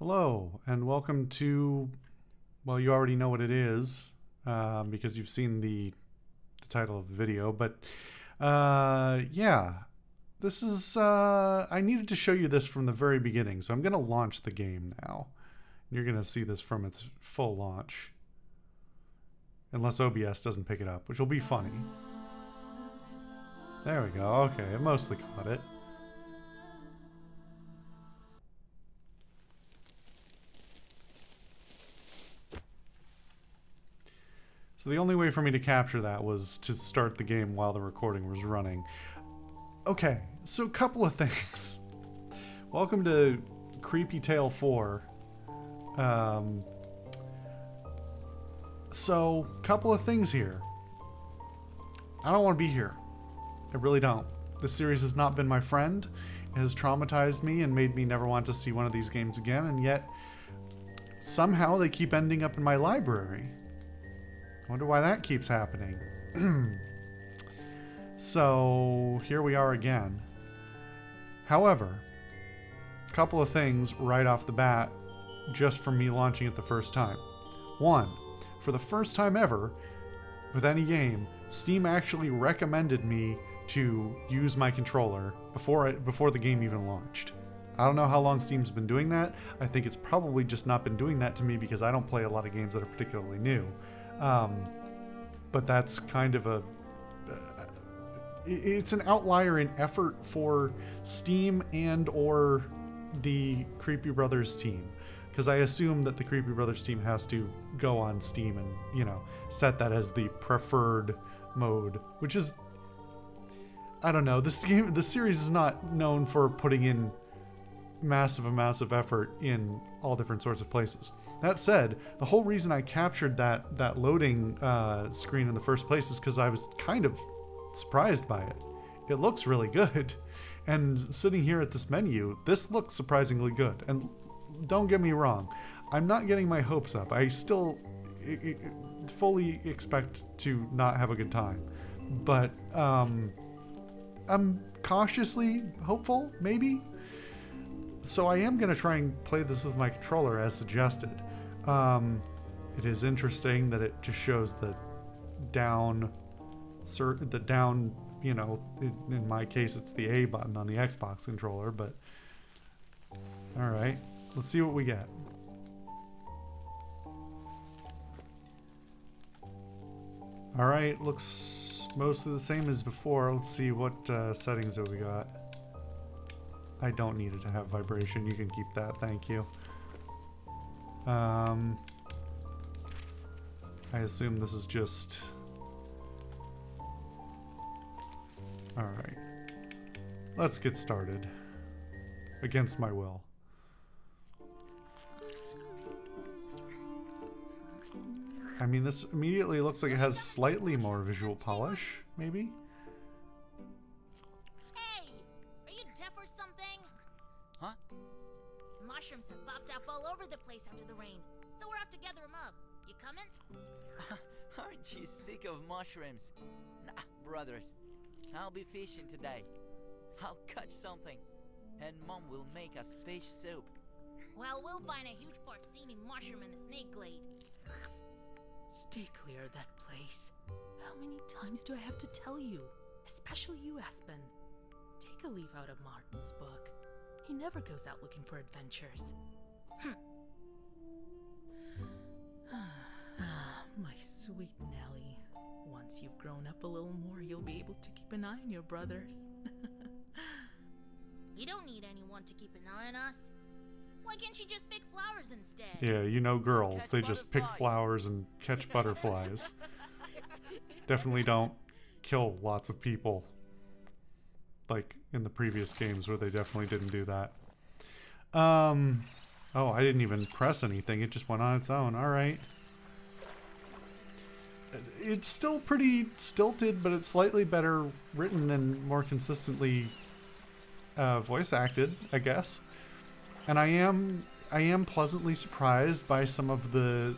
Hello, and welcome to, well, you already know what it is because you've seen the title of the video, but yeah, this is, I needed to show you this from the very beginning, so I'm going to launch the game now. You're going to see this from its full launch, unless OBS doesn't pick it up, which will be funny. There we go, okay, I mostly caught it. So the only way for me to capture that was to start the game while the recording was running. Okay, so a couple of things. Welcome to Creepy Tale 4. So, couple of things here. I don't want to be here. I really don't. This series has not been my friend. It has traumatized me and made me never want to see one of these games again, and yet somehow they keep ending up in my library. Wonder why that keeps happening. So here we are again. However, a couple of things right off the bat just from me launching it the first time. One, for the first time ever with any game, Steam actually recommended me to use my controller before the game even launched. I don't know how long Steam's been doing that. I think it's probably just not been doing that to me because I don't play a lot of games that are particularly new. But that's kind of it's an outlier in effort for Steam and or the Creepy Brothers team, because I assume that the Creepy Brothers team has to go on Steam and, you know, set that as the preferred mode, which is, I don't know, the series is not known for putting in massive amounts of effort in all different sorts of places. That said, the whole reason I captured that loading screen in the first place is because I was kind of surprised by it. It looks really good, and sitting here at this menu, this looks surprisingly good. And don't get me wrong, I'm not getting my hopes up. I still fully expect to not have a good time, but I'm cautiously hopeful, maybe. So I am going to try and play this with my controller as suggested. It is interesting that it just shows the down, you know, in my case it's the A button on the Xbox controller, but alright, let's see what we get. Alright, looks mostly the same as before. Let's see what settings have we got. I don't need it to have vibration. You can keep that. Thank you. I assume this is just... Alright. Let's get started. Against my will. I mean, this immediately looks like it has slightly more visual polish, maybe? Mushrooms have popped up all over the place after the rain, so we're off to gather them up. You coming? Aren't you sick of mushrooms? Nah, brothers. I'll be fishing today. I'll catch something, and Mom will make us fish soup. Well, we'll find a huge porcini mushroom in the snake glade. Stay clear of that place. How many times do I have to tell you? Especially you, Aspen. Take a leaf out of Martin's book. He never goes out looking for adventures. My sweet Nellie. Once you've grown up a little more, you'll be able to keep an eye on your brothers. You don't need anyone to keep an eye on us. Why can't she just pick flowers instead? Yeah, you know girls. Catch They just pick butterflies. flowers and catch butterflies. Definitely don't kill lots of people. Like in the previous games where they definitely didn't do that. Oh, I didn't even press anything. It just went on its own. Alright. It's still pretty stilted, but it's slightly better written and more consistently voice acted, I guess. And I am pleasantly surprised by some of the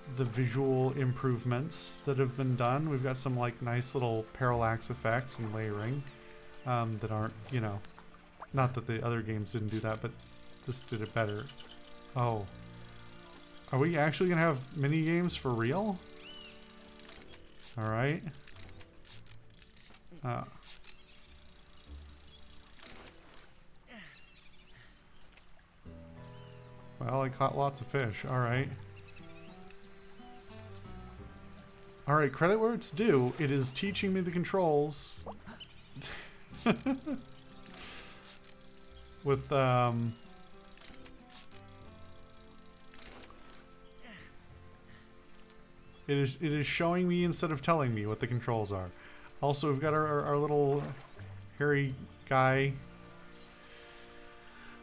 visual improvements that have been done. We've got some like nice little parallax effects and layering that aren't, you know, not that the other games didn't do that, but this did it better. Oh. Are we actually gonna have mini games for real? Alright. Well, I caught lots of fish. Alright. Alright, credit where it's due. It is teaching me the controls. With, It is showing me instead of telling me what the controls are. Also, we've got our little hairy guy.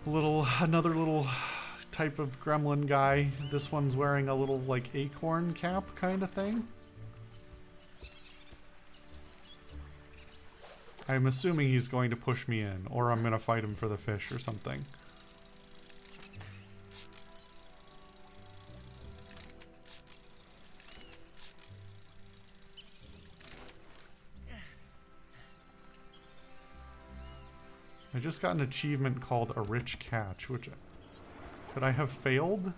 Another little type of gremlin guy. This one's wearing a little, like, acorn cap kind of thing. I'm assuming he's going to push me in, or I'm going to fight him for the fish or something. I just got an achievement called a rich catch, which could I have failed?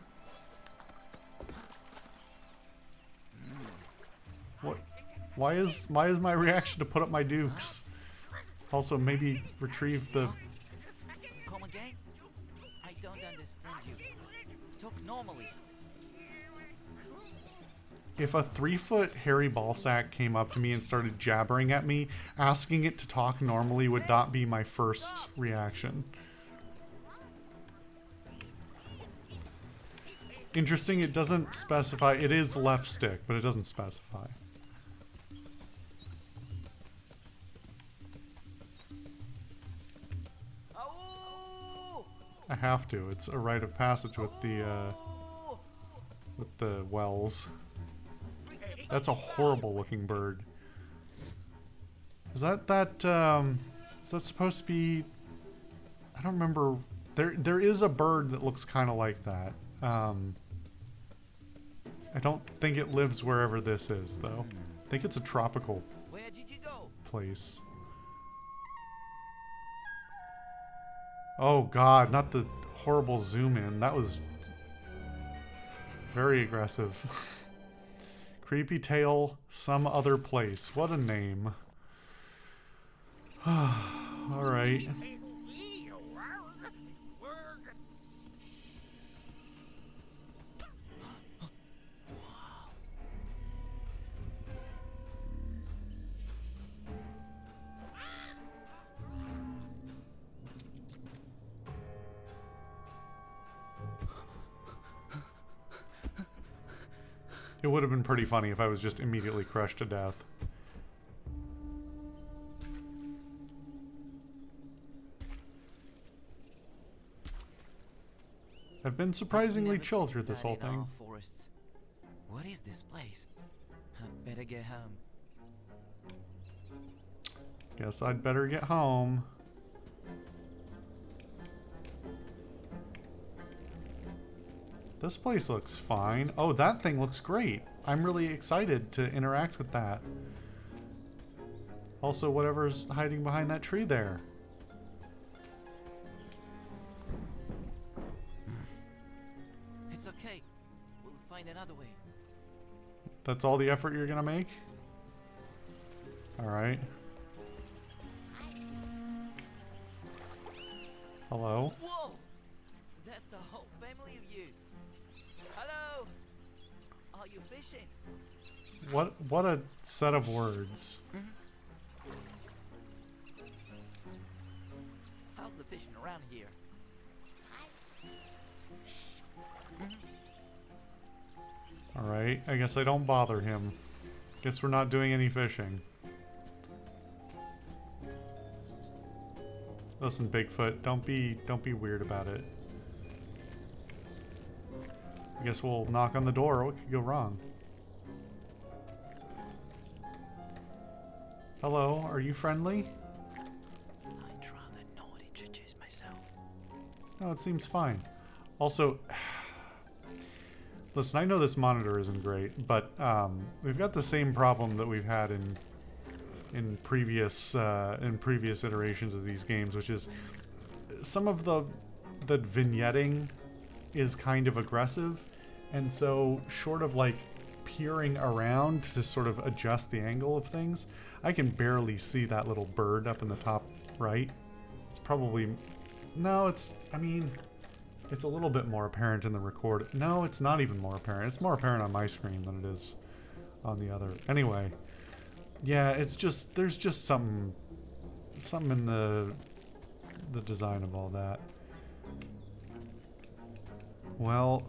What? Why is my reaction to put up my dukes? Also, maybe retrieve the... Come again? I don't understand you. Talk normally. If a 3-foot hairy ballsack came up to me and started jabbering at me, asking it to talk normally would not be my first reaction. Interesting, it doesn't specify. It is left stick, but it doesn't specify. I have to. It's a rite of passage with the wells. That's a horrible looking bird. Is that supposed to be... I don't remember. There is a bird that looks kind of like that. I don't think it lives wherever this is, though. I think it's a tropical place. Oh god, not the horrible zoom in. That was very aggressive. Creepy Tail, some other place. What a name. Alright. It would have been pretty funny if I was just immediately crushed to death. I've been surprisingly chill through this whole thing. Forests. What is this place? I'd better get home. Guess I'd better get home. This place looks fine. Oh, that thing looks great. I'm really excited to interact with that. Also, whatever's hiding behind that tree there. It's okay. We'll find another way. That's all the effort you're gonna make? Alright. Hello? Whoa! That's a whole family of you. Hello! Are you fishing? What a set of words. How's the fishing around here? Alright, I guess I don't bother him. Guess we're not doing any fishing. Listen, Bigfoot, don't be weird about it. I guess we'll knock on the door. What could go wrong? Hello, are you friendly? I'd rather not introduce myself. No, it seems fine. Also, listen, I know this monitor isn't great, but we've got the same problem that we've had in previous iterations of these games, which is some of the vignetting is kind of aggressive, and so short of like peering around to sort of adjust the angle of things, I can barely see that little bird up in the top right. It's probably, no, it's, I mean, it's a little bit more apparent in the record. No, it's not even more apparent. It's more apparent on my screen than it is on the other. Anyway, yeah, it's just, there's just something in the design of all that. Well,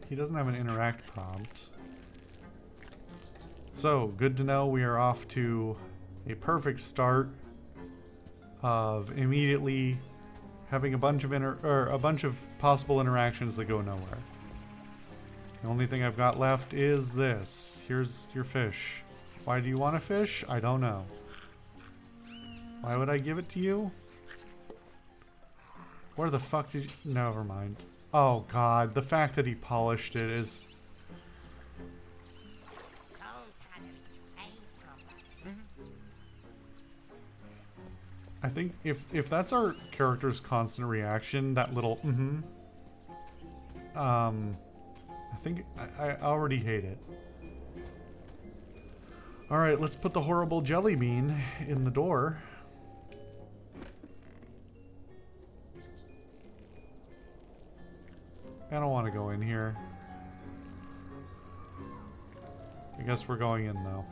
he doesn't have an interact prompt. So, good to know we are off to a perfect start of immediately having a bunch of possible interactions that go nowhere. The only thing I've got left is this. Here's your fish. Why do you want a fish? I don't know. Why would I give it to you? Where the fuck did you... Never mind. Oh god, the fact that he polished it is... I think if that's our character's constant reaction, that little I think I already hate it. Alright, let's put the horrible jelly bean in the door. I don't want to go in here. I guess we're going in though.